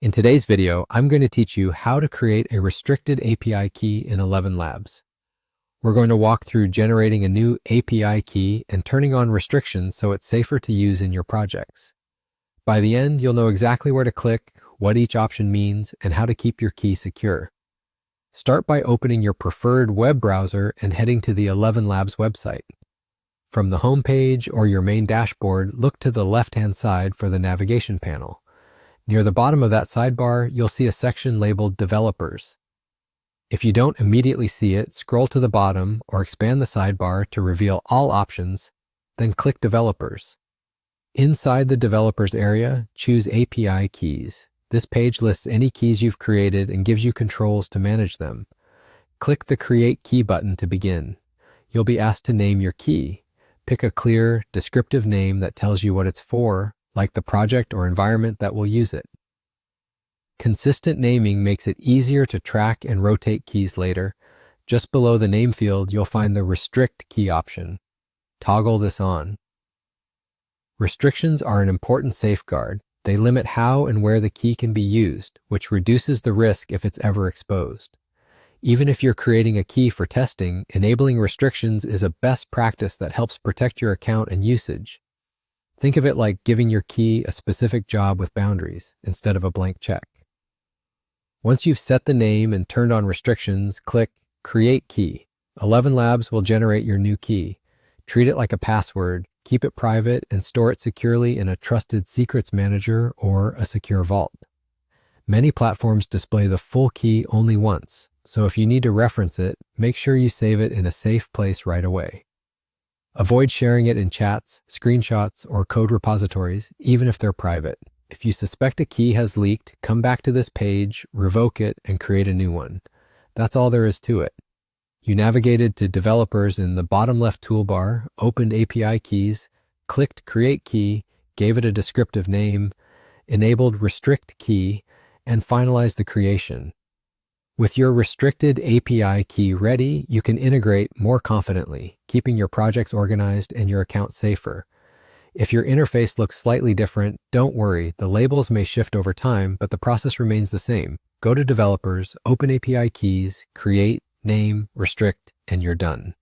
In today's video, I'm going to teach you how to create a restricted API key in ElevenLabs. We're going to walk through generating a new API key and turning on restrictions so it's safer to use in your projects. By the end, you'll know exactly where to click, what each option means, and how to keep your key secure. Start by opening your preferred web browser and heading to the ElevenLabs website. From the home page or your main dashboard, look to the left-hand side for the navigation panel. Near the bottom of that sidebar, you'll see a section labeled Developers. If you don't immediately see it, scroll to the bottom or expand the sidebar to reveal all options, then click Developers. Inside the Developers area, choose API keys. This page lists any keys you've created and gives you controls to manage them. Click the Create Key button to begin. You'll be asked to name your key. Pick a clear, descriptive name that tells you what it's for, like the project or environment that will use it. Consistent naming makes it easier to track and rotate keys later. Just below the name field, you'll find the Restrict key option. Toggle this on. Restrictions are an important safeguard. They limit how and where the key can be used, which reduces the risk if it's ever exposed. Even if you're creating a key for testing, enabling restrictions is a best practice that helps protect your account and usage. Think of it like giving your key a specific job with boundaries instead of a blank check. Once you've set the name and turned on restrictions, click Create Key. ElevenLabs will generate your new key. Treat it like a password, keep it private, and store it securely in a trusted secrets manager or a secure vault. Many platforms display the full key only once, so if you need to reference it, make sure you save it in a safe place right away. Avoid sharing it in chats, screenshots, or code repositories, even if they're private. If you suspect a key has leaked, come back to this page, revoke it, and create a new one. That's all there is to it. You navigated to Developers in the bottom left toolbar, opened API keys, clicked Create Key, gave it a descriptive name, enabled Restrict Key, and finalized the creation. With your restricted API key ready, you can integrate more confidently, keeping your projects organized and your account safer. If your interface looks slightly different, don't worry, the labels may shift over time, but the process remains the same. Go to Developers, open API keys, create, name, restrict, and you're done.